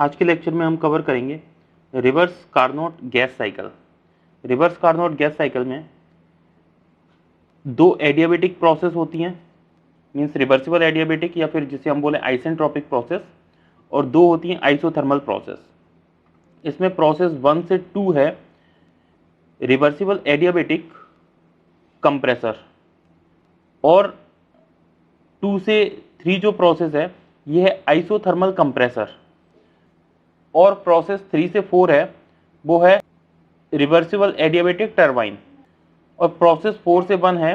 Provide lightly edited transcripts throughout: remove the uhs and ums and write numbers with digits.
आज के लेक्चर में हम कवर करेंगे reverse Carnot gas cycle. Reverse Carnot gas cycle में दो एडियाबेटिक प्रोसेस होती हैं, मींस रिवर्सिबल एडियाबेटिक या फिर जिसे हम बोले आइसेंट्रोपिक प्रोसेस, और दो होती हैं आइसोथर्मल प्रोसेस। इसमें प्रोसेस 1 से 2 है रिवर्सिबल एडियाबेटिक कंप्रेसर, और 2 से 3 जो प्रोसेस है ये है आइसोथर्मल कंप्रेसर, और प्रोसेस 3 से 4 है वो है रिवर्सिबल एडियाबेटिक टरबाइन, और प्रोसेस 4 से 1 है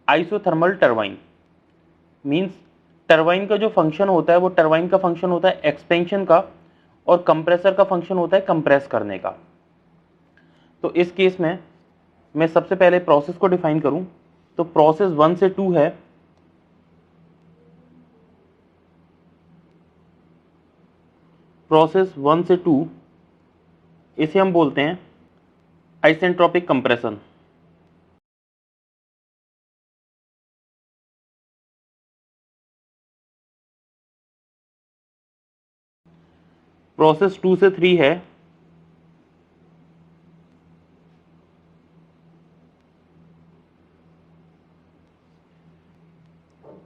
आइसोथर्मल टरबाइन। मींस टरबाइन का जो फंक्शन होता है वो टरबाइन का फंक्शन होता है एक्सपेंशन का, और कंप्रेसर का फंक्शन होता है कंप्रेस करने का। तो इस केस में मैं सबसे पहले प्रोसेस को डिफाइन करूं तो प्रोसेस 1 से 2 है प्रोसेस 1 से 2, इसे हम बोलते हैं आइसेंट्रोपिक कंप्रेशन। प्रोसेस 2 से 3 है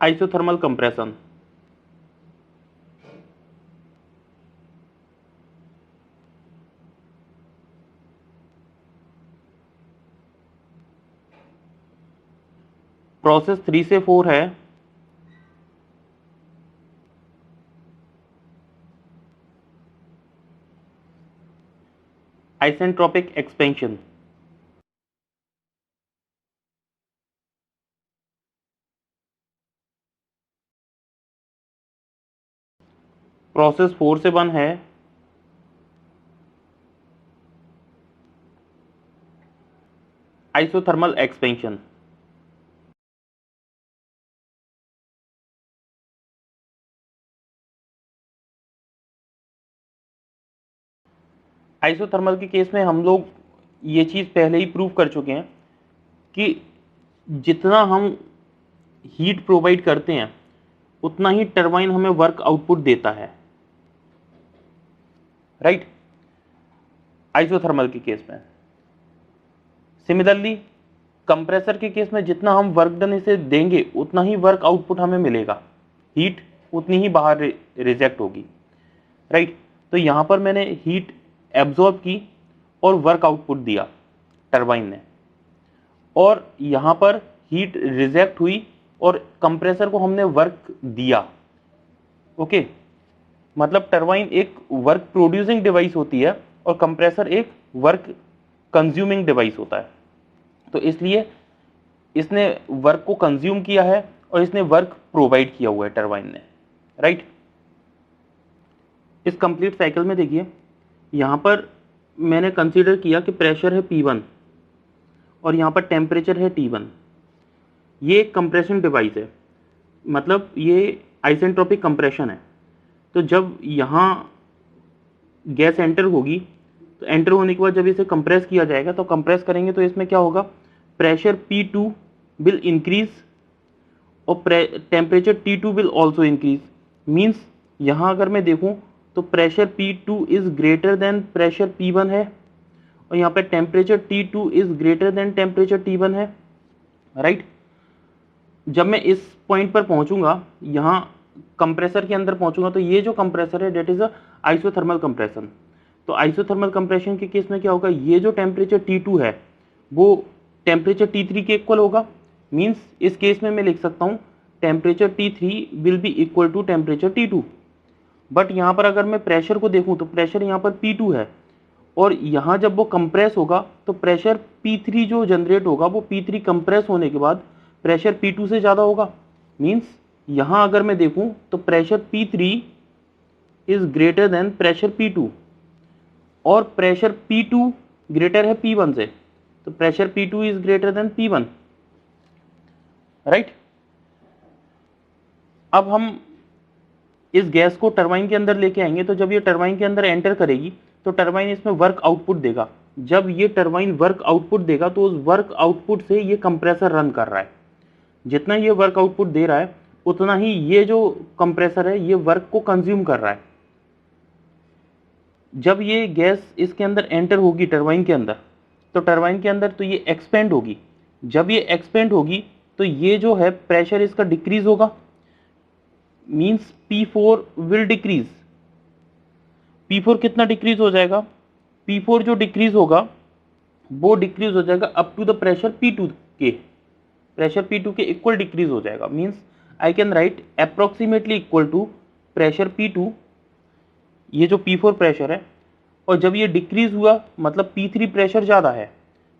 आइसोथर्मल कंप्रेशन। प्रोसेस 3 से 4 है आइसेंट्रोपिक एक्सपेंशन। प्रोसेस 4 से 1 है आइसोथर्मल एक्सपेंशन। आइसोथर्मल के केस में हम लोग ये चीज़ पहले ही प्रूव कर चुके हैं कि जितना हम हीट प्रोवाइड करते हैं उतना ही टरबाइन हमें वर्क आउटपुट देता है, राइट, आइसोथर्मल के केस में। सिमिलरली कंप्रेसर के केस में जितना हम वर्क डन इसे देंगे उतना ही वर्क आउटपुट हमें मिलेगा, हीट उतनी ही बाहर रिजेक्ट होगी, राइट। तो यहाँ पर मैंने हीट एब्जॉर्ब की और वर्क आउटपुट दिया टरबाइन ने, और यहाँ पर हीट रिजेक्ट हुई और कंप्रेसर को हमने वर्क दिया। ओके, मतलब टरबाइन एक वर्क प्रोड्यूसिंग डिवाइस होती है और कंप्रेसर एक वर्क कंज्यूमिंग डिवाइस होता है। तो इसलिए इसने वर्क को कंज्यूम किया है और इसने वर्क प्रोवाइड किया हुआ है टरबाइन ने, राइट। इस कंप्लीट साइकिल में देखिए यहाँ पर मैंने कंसीडर किया कि प्रेशर है P1 और यहाँ पर टेम्परेचर है T1। ये एक कंप्रेशन डिवाइस है, मतलब ये आइसेंट्रोपिक कंप्रेशन है। तो जब यहाँ गैस एंटर होगी तो एंटर होने के बाद जब इसे कंप्रेस किया जाएगा तो कंप्रेस करेंगे तो इसमें क्या होगा, प्रेशर P2 विल इंक्रीज और temperature T2 will also increase. Means यहाँ अगर मैं देखूँ तो pressure P2 is greater than pressure P1 है, और यहाँ पे temperature T2 is greater than temperature T1 है, राइट। जब मैं इस पॉइंट पर पहुंचूंगा, यहाँ कंप्रेसर के अंदर पहुंचूंगा, तो ये जो कंप्रेसर है that is a isothermal compression. तो आइसोथर्मल कंप्रेशन के केस में क्या होगा, ये जो टेम्परेचर T2 है वो टेम्परेचर T3 के इक्वल होगा। मीन्स इस केस में मैं लिख सकता हूँ temperature T3 will be equal to temperature T2। But यहाँ पर अगर मैं प्रेशर को देखूँ तो प्रेशर यहाँ पर P2 है, और यहाँ जब वो कंप्रेस होगा तो प्रेशर P3 जो जनरेट होगा वो P3 कंप्रेस होने के बाद प्रेशर P2 से ज़्यादा होगा। मीन्स यहाँ अगर मैं देखूँ तो pressure P3 is greater than pressure P2, और प्रेशर P2 ग्रेटर है P1 से, तो pressure P2 is greater than P1, right. अब हम इस गैस को टरबाइन के अंदर लेके आएंगे, तो जब ये टरबाइन के अंदर एंटर करेगी तो टरबाइन इसमें वर्क आउटपुट देगा। जब ये टरबाइन वर्क आउटपुट देगा तो उस वर्क आउटपुट से ये कंप्रेसर रन कर रहा है। जितना ये वर्क आउटपुट दे रहा है उतना ही ये जो कंप्रेसर है ये वर्क को कंज्यूम कर रहा है, जब ये गैस इसके अंदर एंटर होगी टरबाइन के अंदर, तो टरबाइन के अंदर तो ये एक्सपेंड होगी। जब ये एक्सपेंड होगी तो ये जो है प्रेशर इसका डिक्रीज होगा, means P4 will decrease. P4 कितना डिक्रीज हो जाएगा? P4 जो डिक्रीज होगा वो डिक्रीज हो जाएगा up to the pressure P2 के, प्रेशर P2 के इक्वल डिक्रीज हो जाएगा। Means I can write approximately equal to pressure P2, ये जो P4 प्रेशर है। और जब ये डिक्रीज हुआ मतलब P3 प्रेशर ज़्यादा है,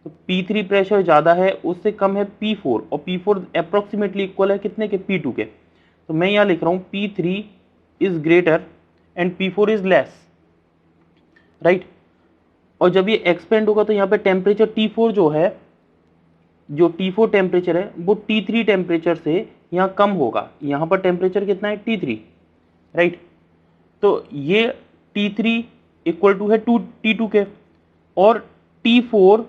तो P3 प्रेशर ज़्यादा है उससे कम है P4, और P4 अप्रोक्सीमेटली इक्वल है कितने के? P2 के। तो मैं यहाँ लिख रहा हूँ P3 is greater and P4 is less, right. और जब ये एक्सपेंड होगा तो यहाँ पे टेम्परेचर T4 जो है, जो T4 टेम्परेचर है वो T3 टेम्परेचर से यहाँ कम होगा। यहाँ पर टेम्परेचर कितना है? T3, right. तो ये T3 इक्वल टू है T2 के, और T4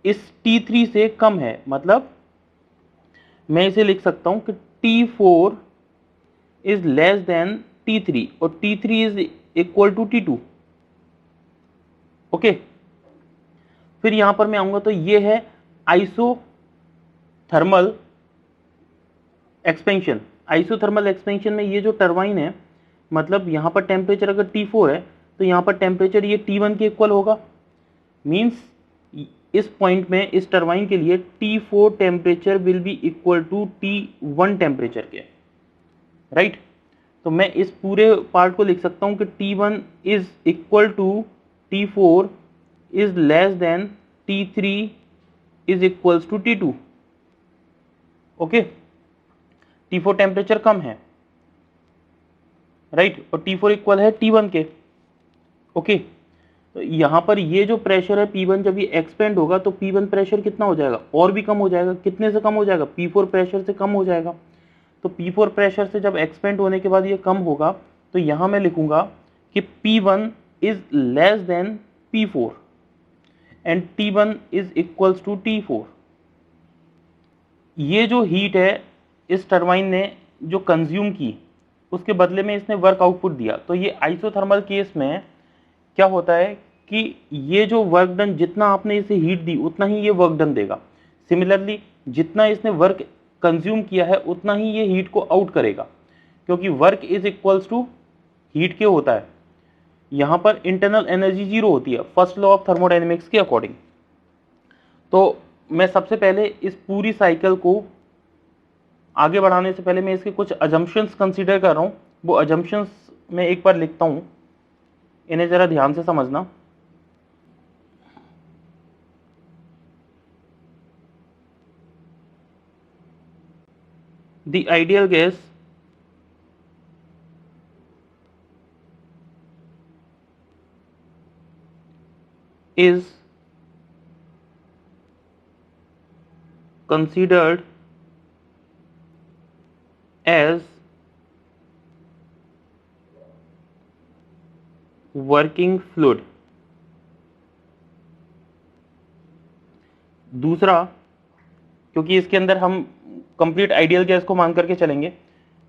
इस T3 से कम है। मतलब मैं इसे लिख सकता हूँ कि T4 is less than T3 और T3 is equal to T2। Okay, फिर यहां पर मैं आऊंगा तो ये है आइसोथर्मल एक्सपेंशन। आइसोथर्मल एक्सपेंशन में ये जो टरबाइन है, मतलब यहां पर टेम्परेचर अगर T4 है तो यहां पर टेम्परेचर ये T1 के इक्वल होगा। मींस इस पॉइंट में इस टरबाइन के लिए T4 temperature will be equal to T1 temperature के, राइट। तो मैं इस पूरे पार्ट को लिख सकता हूं कि T1 is equal to T4 is less than T3 is equals to T2। Okay, T4 temperature कम है, राइट, और T4 इक्वल है T1 के। ओके, तो यहाँ पर ये जो प्रेशर है P1 जब ये एक्सपेंड होगा तो P1 प्रेशर कितना हो जाएगा? और भी कम हो जाएगा। कितने से कम हो जाएगा? P4 प्रेशर से कम हो जाएगा। तो P4 प्रेशर से जब एक्सपेंड होने के बाद ये कम होगा तो यहाँ मैं लिखूंगा कि P1 is less than P4 and T1 is equals to T4। ये जो हीट है इस टरबाइन ने जो कंज्यूम की उसके बदले में इसने वर्क आउटपुट दिया। तो ये आइसोथर्मल केस में क्या होता है कि ये जो वर्क डन, जितना आपने इसे हीट दी उतना ही ये वर्क डन देगा। सिमिलरली जितना इसने वर्क कंज्यूम किया है उतना ही ये हीट को आउट करेगा, क्योंकि work is equals to heat के होता है। यहाँ पर इंटरनल एनर्जी जीरो होती है फर्स्ट लॉ ऑफ थर्मोडायनेमिक्स के अकॉर्डिंग। तो मैं सबसे पहले इस पूरी साइकिल को आगे बढ़ाने से पहले मैं इसके कुछ अजम्पशंस कंसीडर कर रहा हूँ। वो अजम्पशंस मैं एक बार लिखता हूँ, इन्हें ज़रा ध्यान से समझना। The ideal gas is considered as working fluid। दूसरा, क्योंकि इसके अंदर हम कंप्लीट आइडियल गैस को मान करके चलेंगे।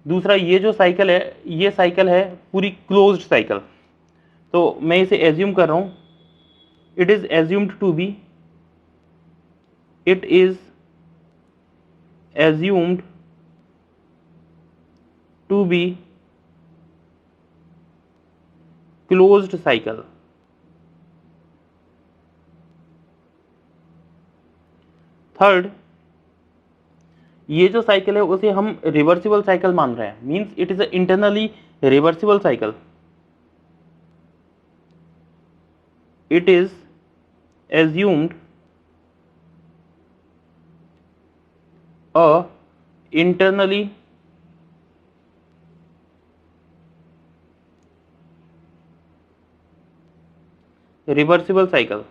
दूसरा, ये जो साइकिल है ये साइकिल है पूरी क्लोज्ड साइकिल। तो मैं इसे एज्यूम कर रहा हूँ, it is assumed to be, it is assumed to be closed cycle. Third, ये जो साइकिल है उसे हम रिवर्सिबल साइकिल मान रहे हैं। Means it is internally reversible cycle. It is assumed a internally reversible cycle.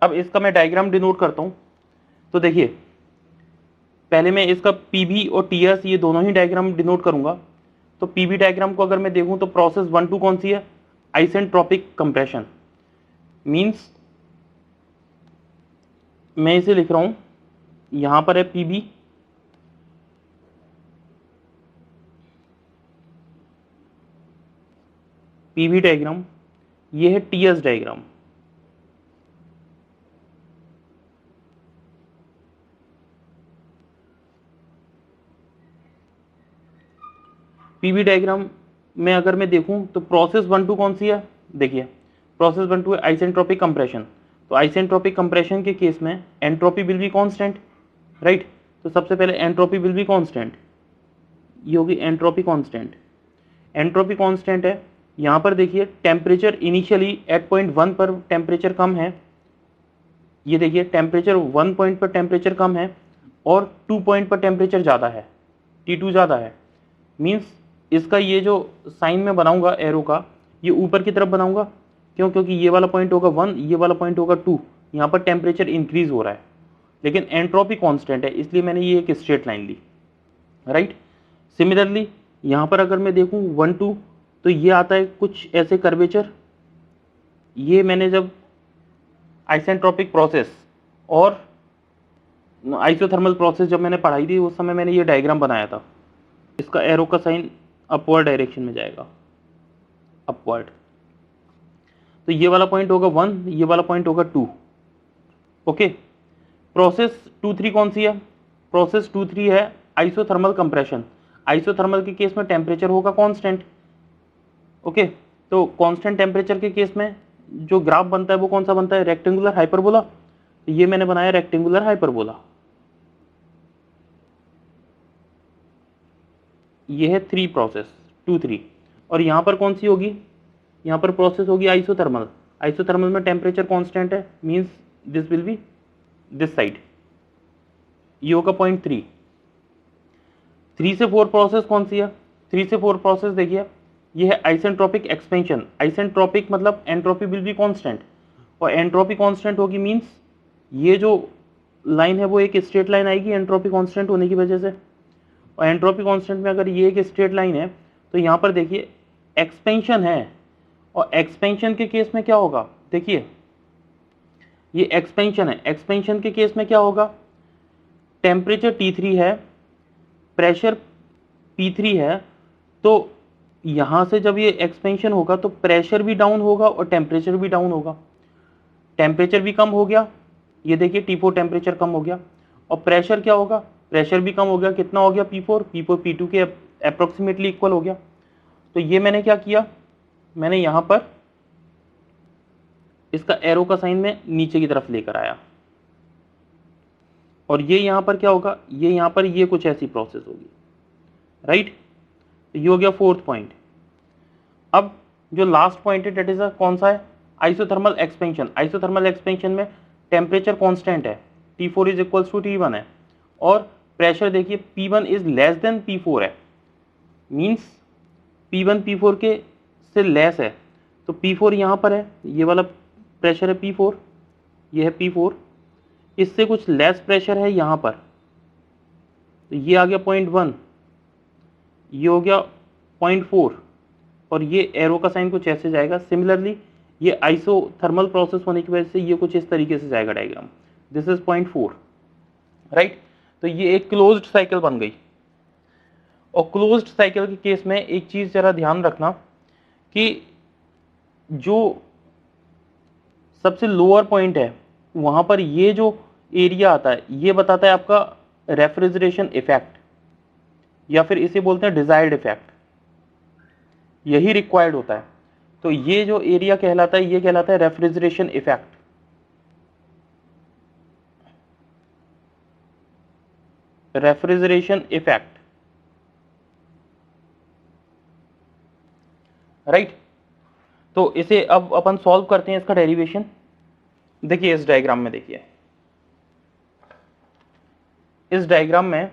अब इसका मैं डायग्राम डिनोट करता हूं। तो देखिए, पहले मैं इसका पीवी और टीएस ये दोनों ही डायग्राम डिनोट करूंगा। तो पीवी डायग्राम को अगर मैं देखूं तो प्रोसेस 1-2 कौन सी है? Isentropic compression. मींस मैं इसे लिख रहा हूं, यहां पर है पीवी पीवी डायग्राम, ये है टीएस डायग्राम। पीवी डायग्राम में अगर मैं देखूं तो प्रोसेस 1-2 कौन सी है, देखिए प्रोसेस 1-2 है आइसेंट्रोपिक कंप्रेशन। तो आइसेंट्रोपिक कंप्रेशन के केस में entropy will be constant, right. तो सबसे पहले एंट्रोपी विल बी कांस्टेंट, ये होगी एंट्रोपी कांस्टेंट। एंट्रोपी कांस्टेंट है, यहाँ पर देखिए टेम्परेचर इनिशियली एट पॉइंट 1 पर टेम्परेचर कम है, ये देखिए टेम्परेचर 1 पॉइंट पर टेम्परेचर कम है और 2 पॉइंट पर टेम्परेचर ज़्यादा है, T2 ज़्यादा है। मीन्स इसका ये जो साइन में बनाऊंगा एरो का, ये ऊपर की तरफ बनाऊंगा, क्यों, क्योंकि ये वाला पॉइंट होगा 1, ये वाला पॉइंट होगा 2, यहाँ पर टेम्परेचर इंक्रीज हो रहा है, लेकिन एंट्रोपी कांस्टेंट है, इसलिए मैंने ये एक स्ट्रेट लाइन ली, राइट। सिमिलरली यहाँ पर अगर मैं देखूँ 1-2, तो ये आता है कुछ ऐसे कर्वेचर। ये मैंने जब आइसेंट्रोपिक प्रोसेस और आइसोथर्मल प्रोसेस जब मैंने पढ़ाई थी, उस समय मैंने ये डायग्राम बनाया था। इसका एरो का साइन अपवर्ड डायरेक्शन में जाएगा, अपवर्ड। तो ये वाला पॉइंट होगा 1, ये वाला पॉइंट होगा 2, ओके। प्रोसेस 2-3 कौन सी है, प्रोसेस 2-3 है आइसोथर्मल कंप्रेशन। आइसोथर्मल के केस में टेम्परेचर होगा कांस्टेंट, ओके। तो कांस्टेंट टेम्परेचर के केस में जो ग्राफ बनता है वो कौन सा बनता है, रेक्टेंगुलर हाइपरबोला। तो ये मैंने बनाया रेक्टेंगुलर हाइपरबोला। ये है 3 प्रोसेस 2-3, और यहाँ पर कौन सी होगी, यहाँ पर प्रोसेस होगी आइसोथर्मल। आइसोथर्मल में टेम्परेचर कांस्टेंट है, means this will be this side, ये होगा पॉइंट 3। 3 से 4 प्रोसेस कौन सी है, 3 से 4 प्रोसेस देखिए, ये है आइसेंट्रोपिक एक्सपेंशन। आइसेंट्रोपिक मतलब एंट्रोपी विल बी कांस्टेंट, और एंट्रोपी कांस्टेंट होगी मींस ये जो लाइन है वो एक स्ट्रेट लाइन आएगी एंट्रोपी कांस्टेंट होने की वजह से। और एंट्रोपी कांस्टेंट में अगर ये एक स्ट्रेट लाइन है तो यहाँ पर देखिए एक्सपेंशन है, और एक्सपेंशन के केस में क्या होगा, देखिए ये एक्सपेंशन है, एक्सपेंशन के केस में क्या होगा, टेम्परेचर T3 है, प्रेशर P3 है। तो यहाँ से जब ये एक्सपेंशन होगा तो प्रेशर भी डाउन होगा और टेम्परेचर भी डाउन होगा। टेम्परेचर भी कम हो गया, ये देखिए T4 टेम्परेचर कम हो गया, और प्रेशर क्या होगा, प्रेशर भी कम हो गया, कितना हो गया P4 P2 के अप्रोक्सीमेटली इक्वल हो गया। तो ये मैंने क्या किया, मैंने यहाँ पर इसका एरो का साइन में नीचे की तरफ लेकर आया, और ये यहाँ पर क्या होगा, ये यहाँ पर ये कुछ ऐसी प्रोसेस होगी, राइट। तो ये हो गया 4th पॉइंट। अब जो लास्ट पॉइंट है डेट इज कौन सा है, आइसोथर्मल एक्सपेंशन। आइसोथर्मल एक्सपेंशन में टेम्परेचर कांस्टेंट है, T4 is equals to T1 है, और प्रेशर देखिए P1 is less than P4 है, मींस P1 P4 के से लेस है। तो P4 यहाँ पर है, ये वाला प्रेशर है P4, ये है P4, इससे कुछ लेस प्रेशर है यहाँ पर, तो ये आ गया 0.1, ये हो गया 0.4, और ये एरो का साइन कुछ ऐसे जाएगा। सिमिलरली ये आइसोथर्मल प्रोसेस होने की वजह से ये कुछ इस तरीके से जाएगा डायग्राम, दिस इज 0.4, राइट। तो ये एक क्लोज्ड साइकिल बन गई। और क्लोज्ड साइकिल के केस में एक चीज जरा ध्यान रखना कि जो सबसे लोअर पॉइंट है वहां पर ये जो एरिया आता है ये बताता है आपका रेफ्रिजरेशन इफेक्ट, या फिर इसे बोलते हैं डिजायर्ड इफेक्ट, यही रिक्वायर्ड होता है। तो ये जो एरिया कहलाता है ये कहलाता है refrigeration effect. Refrigeration effect, right. तो इसे अब अपन सॉल्व करते हैं, इसका डेरिवेशन देखिए इस डायग्राम में। देखिए इस डायग्राम में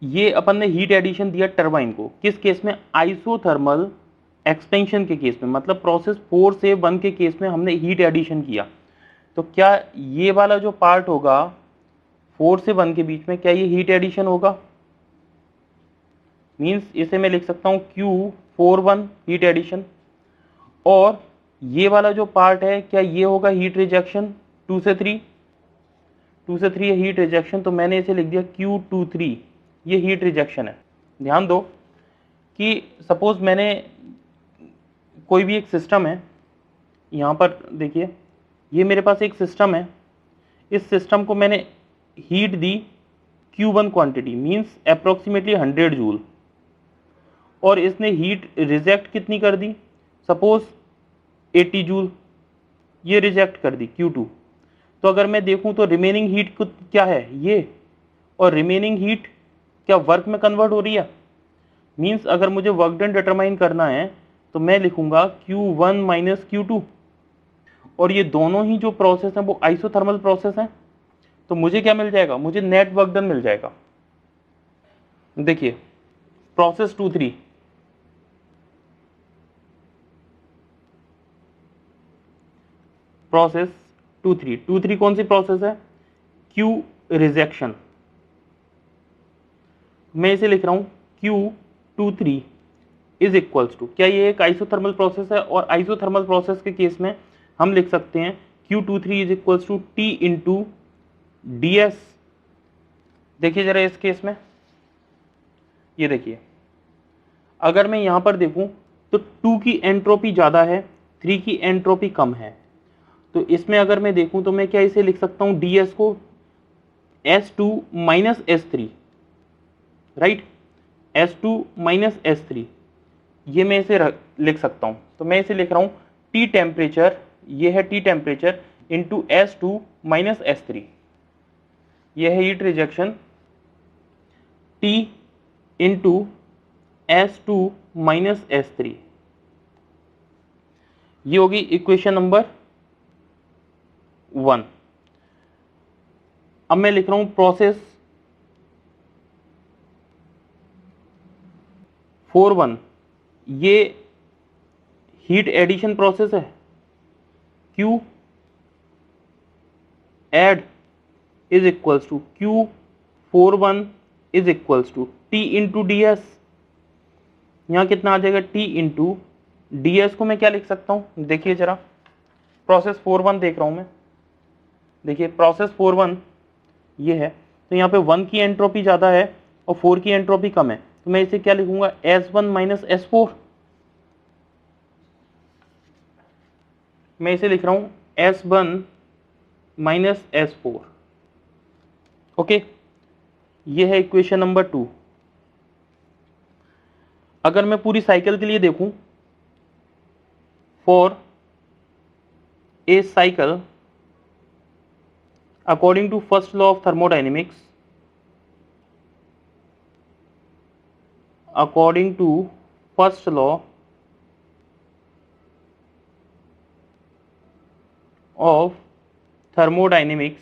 ये अपन ने हीट एडिशन दिया टरबाइन को, किस केस में, आइसोथर्मल एक्सपेंशन के केस में, मतलब प्रोसेस 4 से 1 के केस में हमने हीट एडिशन किया। तो क्या ये वाला जो पार्ट होगा 4 से 1 के बीच में, क्या ये हीट एडिशन होगा, मींस इसे मैं लिख सकता हूं Q41 हीट एडिशन। और ये वाला जो पार्ट है क्या ये होगा हीट रिजेक्शन 2 से 3, 2 से 3 है हीट रिजेक्शन, तो मैंने इसे लिख दिया Q23, ये हीट रिजेक्शन है। ध्यान दो कि सपोज मैंने कोई भी एक सिस्टम है, यहाँ पर देखिए ये मेरे पास एक सिस्टम है, इस सिस्टम को मैंने हीट दी Q1 quantity means approximately 100 joule, और इसने हीट रिजेक्ट कितनी कर दी, सपोज 80 जूल, ये रिजेक्ट कर दी Q2। तो अगर मैं देखूं तो रिमेनिंग हीट क्या है ये, और रिमेनिंग हीट क्या वर्क में कन्वर्ट हो रही है, मींस अगर मुझे वर्क डन डिटरमाइन करना है तो मैं लिखूंगा Q1 माइनस Q2, और ये दोनों ही जो प्रोसेस हैं वो आइसोथर्मल प्रोसेस हैं, तो मुझे क्या मिल जाएगा, मुझे नेट वर्क डन मिल जाएगा। देखिए प्रोसेस 2-3, प्रोसेस 2-3 कौन सी प्रोसेस है, Q रिजेक्शन, मैं इसे लिख रहा हूं Q23 इज इक्वल्स टू, क्या ये एक आइसोथर्मल प्रोसेस है, और आइसोथर्मल प्रोसेस के केस में हम लिख सकते हैं Q23 is equals to T into DS। देखिए जरा इस केस में, ये देखिए अगर मैं यहां पर देखूं तो 2 की एंट्रोपी ज्यादा है, 3 की एंट्रोपी कम है, तो इसमें अगर मैं देखूं तो मैं क्या इसे लिख सकता हूं DS को S2 minus S3, right, S2 minus S3, ये मैं इसे लिख सकता हूं, तो मैं इसे लिख रहा हूं T टेम्परेचर, ये है T temperature into S2 minus S3, ये है heat rejection T into S2 minus S3, ये होगी इक्वेशन नंबर 1। अब मैं लिख रहा हूं प्रोसेस 4-1, ये हीट एडिशन प्रोसेस है, Q add is equals to Q41 is equals to T into DS, यहाँ कितना आ जाएगा T इंटू DS को मैं क्या लिख सकता हूँ, देखिए जरा प्रोसेस 4-1 देख रहा हूँ मैं, देखिए प्रोसेस 4-1 ये है, तो यहाँ पे 1 की एंट्रोपी ज़्यादा है और 4 की एंट्रोपी कम है, तो मैं इसे क्या लिखूंगा S1 माइनस S4, मैं इसे लिख रहा हूँ S1 माइनस S4, ओके, ये है इक्वेशन नंबर 2। अगर मैं पूरी साइकिल के लिए देखूं, for a cycle according to first law of thermodynamics, according to first law of thermodynamics,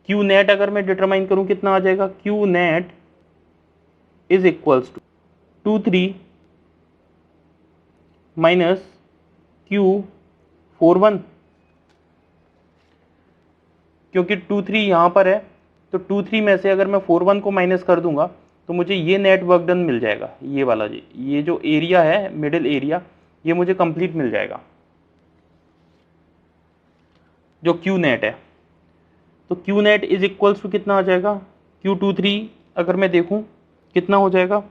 Q net अगर मैं डिटरमाइन करूं कितना आ जाएगा, Q net is equals to 2-3 minus Q41, क्योंकि 2-3 यहां पर है, तो 2-3 में से अगर मैं 4-1 को माइनस कर दूंगा तो मुझे ये नेट वर्क डन मिल जाएगा, ये वाला जी, ये जो एरिया है मिडिल एरिया, ये मुझे कंप्लीट मिल जाएगा जो Q नेट है। तो Q net is equals to कितना आ जाएगा, Q23 अगर मैं देखूं कितना हो जाएगा,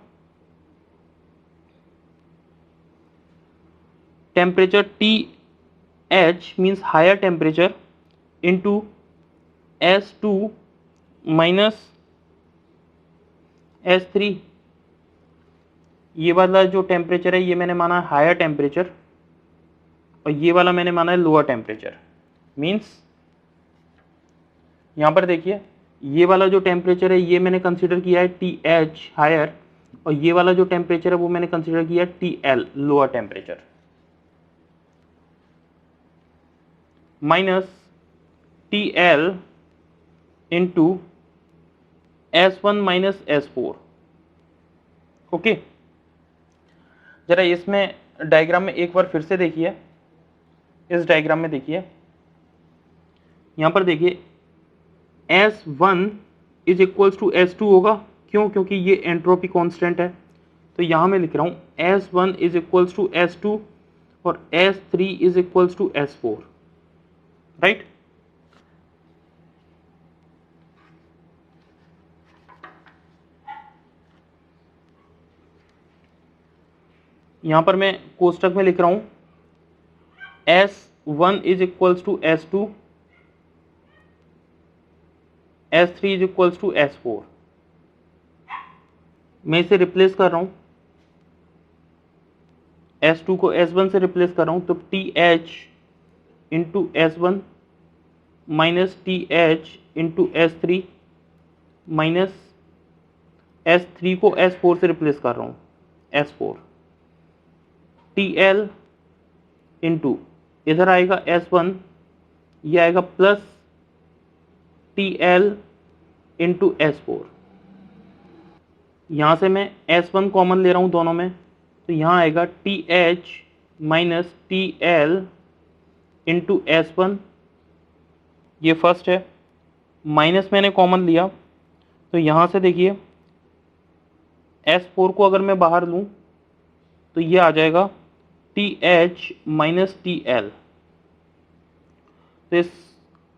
temperature TH means higher temperature into S2 minus S3, ये वाला जो टेम्परेचर है ये मैंने माना है हायर टेम्परेचर, और ये वाला मैंने माना है लोअर टेम्परेचर, मीन्स यहाँ पर देखिए ये वाला जो टेम्परेचर है ये मैंने कंसीडर किया है TH हायर, और ये वाला जो टेम्परेचर है वो मैंने कंसीडर किया है TL lower temperature, minus TL into S1 minus S4, okay. जरा इसमें डायग्राम में एक बार फिर से देखिए, इस डायग्राम में देखिए, यहाँ पर देखिए S1 is equals to S2 होगा, क्यों, क्योंकि ये एंट्रोपी कांस्टेंट है, तो यहाँ मैं लिख रहा हूँ S1 is equals to S2 और S3 is equals to S4, right. यहाँ पर मैं कोष्टक में लिख रहा हूँ S1 is equals to S2, S3 is equals to S4। मैं इसे रिप्लेस कर रहा हूँ, S2 को S1 से रिप्लेस कर रहा हूँ, तो TH into S1 minus TH into S3 minus S3 को S4 से रिप्लेस कर रहा हूँ, S4 TL इंटू इधर आएगा S1, ये आएगा प्लस TL इंटू S4। यहाँ से मैं S1 कॉमन ले रहा हूँ दोनों में, तो यहाँ आएगा TH minus TL into S1, ये फर्स्ट है, माइनस मैंने कॉमन लिया, तो यहाँ से देखिए S4 को अगर मैं बाहर लूँ तो ये आ जाएगा TH माइनस TL। तो इस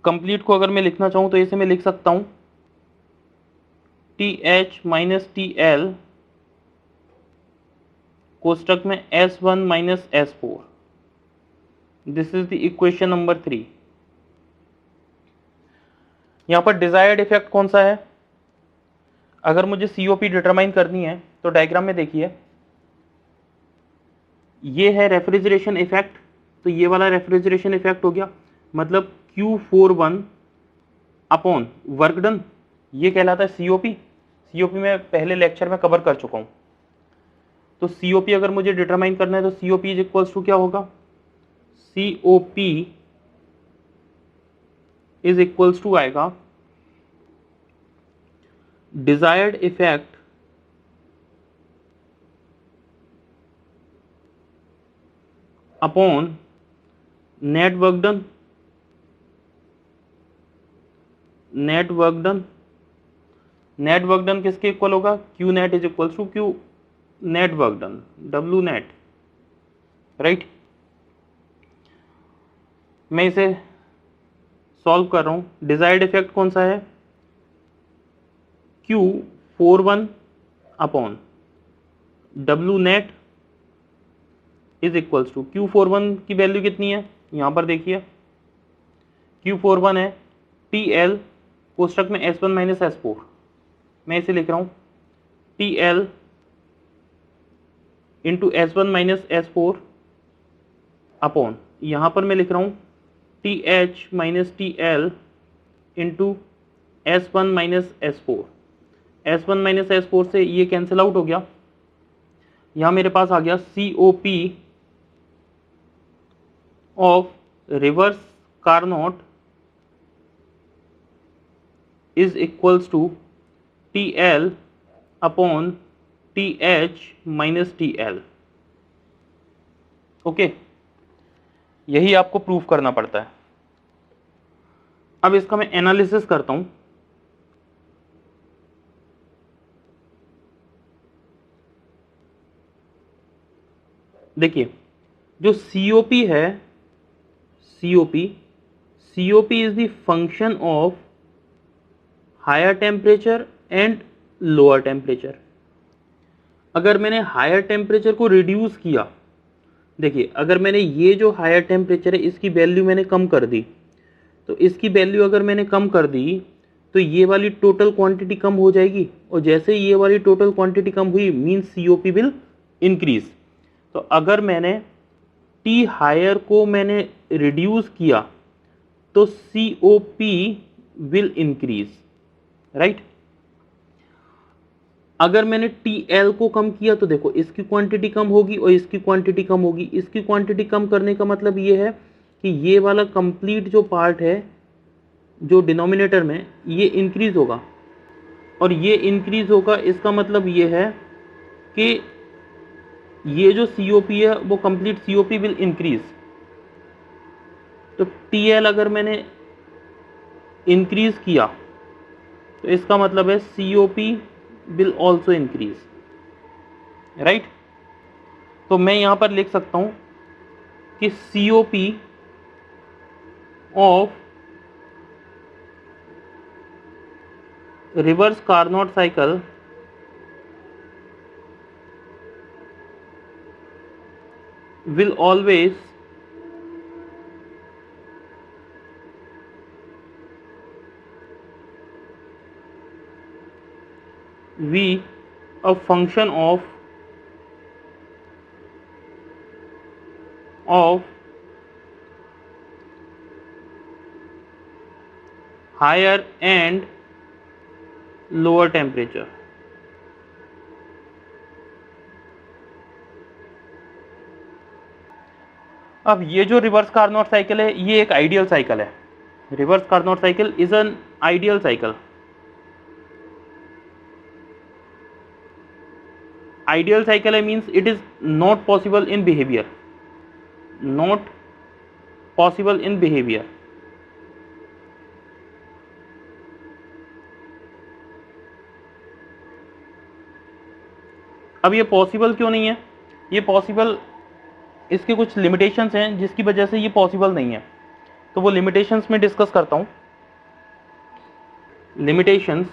कंप्लीट को अगर मैं लिखना चाहूँ तो इसे मैं लिख सकता हूँ TH माइनस TL कोष्टक में S1 minus S4। This is the equation number 3। यहाँ पर डिजायर्ड इफेक्ट कौन सा है? अगर मुझे COP डिटरमाइन करनी है तो डायग्राम में देखिए, ये है रेफ्रिजरेशन इफेक्ट, तो ये वाला रेफ्रिजरेशन इफेक्ट हो गया, मतलब Q41 अपॉन वर्क डन, ये कहलाता है COP। COP में पहले लेक्चर में कवर कर चुका हूँ। तो COP अगर मुझे डिटरमाइन करना है तो COP इज इक्वल्स टू क्या होगा? COP इज इक्वल्स टू आएगा desired effect upon net work done. Net work done, net work done किसके इक्वल होगा? Q net is equals to Q net work done, W net, right. मैं इसे solve कर रहा हूं। डिजायर्ड इफेक्ट कौन सा है? Q41 upon W net is equals to, Q41 की वैल्यू कितनी है यहां पर देखिए, Q41 है TL कोष्टक में S1 माइनस S4। मैं इसे लिख रहा हूं TL into S1 minus S4 upon, यहां पर मैं लिख रहा हूं TH minus TL into S1 minus S4। S1 minus S4 से ये कैंसिल आउट हो गया, यहां मेरे पास आ गया COP of reverse Carnot is equals to TL upon TH minus TL। Okay, यही आपको प्रूफ करना पड़ता है। अब इसका मैं एनालिसिस करता हूं। देखिए, जो COP है, COP is the function of higher temperature and lower temperature. अगर मैंने हायर टेम्परेचर को रिड्यूस किया, देखिए अगर मैंने ये जो हायर टेम्परेचर है इसकी वैल्यू मैंने कम कर दी, तो इसकी वैल्यू अगर मैंने कम कर दी तो ये वाली टोटल क्वांटिटी कम हो जाएगी, और जैसे ये वाली टोटल क्वांटिटी कम हुई मीन्स COP विल इंक्रीज। तो अगर मैंने T हायर को मैंने रिड्यूस किया तो COP विल इंक्रीज, राइट। अगर मैंने TL को कम किया तो देखो इसकी क्वांटिटी कम होगी और इसकी क्वांटिटी कम होगी। इसकी क्वांटिटी कम करने का मतलब ये है कि ये वाला कंप्लीट जो पार्ट है जो डिनोमिनेटर में, ये इंक्रीज होगा, और ये इंक्रीज होगा इसका मतलब ये है कि ये जो COP है वो कंप्लीट COP विल इंक्रीज। तो TL अगर मैंने इंक्रीज किया तो इसका मतलब है COP will also increase, right. तो मैं यहां पर लिख सकता हूं कि COP of reverse Carnot cycle will always be a function of higher and lower temperature. अब ये जो रिवर्स कार्नोट साइकिल है ये एक आइडियल साइकिल है. Reverse Carnot cycle is an ideal cycle. Ideal cycle है means it is not possible in behaviour. Not possible in behaviour. अब ये पॉसिबल क्यों नहीं है? ये पॉसिबल, इसके कुछ लिमिटेशंस हैं जिसकी वजह से ये पॉसिबल नहीं है. तो वो लिमिटेशंस में डिस्कस करता हूं. लिमिटेशंस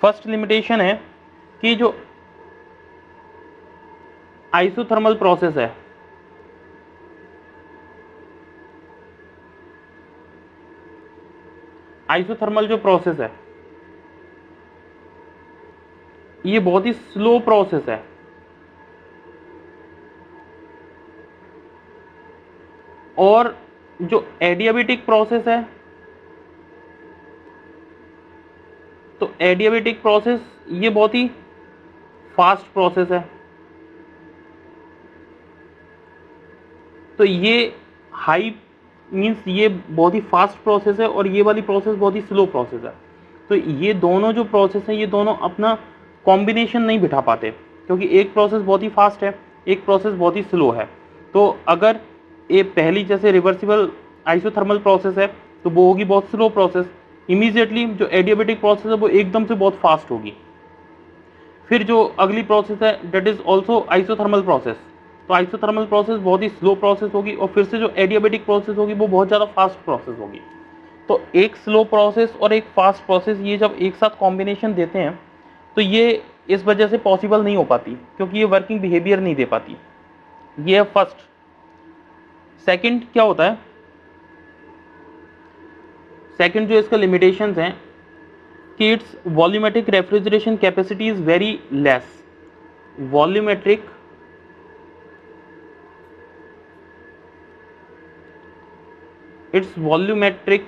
फर्स्ट लिमिटेशन है कि जो आइसोथर्मल प्रोसेस है, आइसोथर्मल जो प्रोसेस है ये बहुत ही स्लो प्रोसेस है. और जो एडियाबेटिक प्रोसेस है, तो एडियाबेटिक प्रोसेस ये बहुत ही फास्ट प्रोसेस है. तो ये हाई मीन्स ये बहुत ही फास्ट प्रोसेस है और ये वाली प्रोसेस बहुत ही स्लो प्रोसेस है. तो ये दोनों जो प्रोसेस है ये दोनों अपना कॉम्बिनेशन नहीं बिठा पाते क्योंकि एक प्रोसेस बहुत ही फास्ट है, एक प्रोसेस बहुत ही स्लो है. तो अगर ये पहली जैसे रिवर्सिबल आइसोथर्मल प्रोसेस है तो वो होगी बहुत स्लो प्रोसेस. इमीडिएटली जो एडियाबेटिक प्रोसेस है वो एकदम से बहुत फास्ट होगी. फिर जो अगली प्रोसेस है that is also isothermal process. तो आइसोथर्मल प्रोसेस बहुत ही स्लो प्रोसेस होगी और फिर से जो एडियाबेटिक प्रोसेस होगी वो बहुत ज़्यादा फास्ट प्रोसेस होगी. तो एक स्लो प्रोसेस और एक फास्ट प्रोसेस ये जब एक साथ कॉम्बिनेशन देते हैं तो ये इस वजह से पॉसिबल नहीं हो पाती क्योंकि ये वर्किंग बिहेवियर नहीं दे पाती. ये है फर्स्ट. सेकंड क्या होता है? सेकंड जो इसका लिमिटेशंस हैं कि it's volumetric refrigeration capacity is very less. Volumetric its volumetric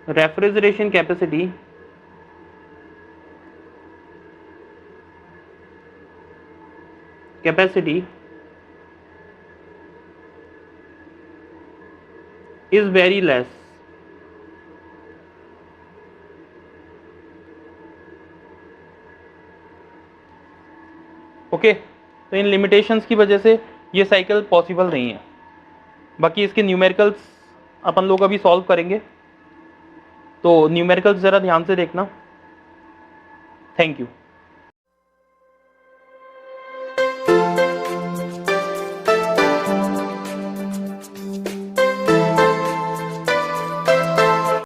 refrigeration capacity is very less. Okay, तो इन लिमिटेशंस की वजह से ये साइकिल पॉसिबल नहीं है. बाकी इसके न्यूमेरिकल्स अपन लोग अभी सॉल्व करेंगे, तो न्यूमेरिकल्स ज़रा ध्यान से देखना. Thank you.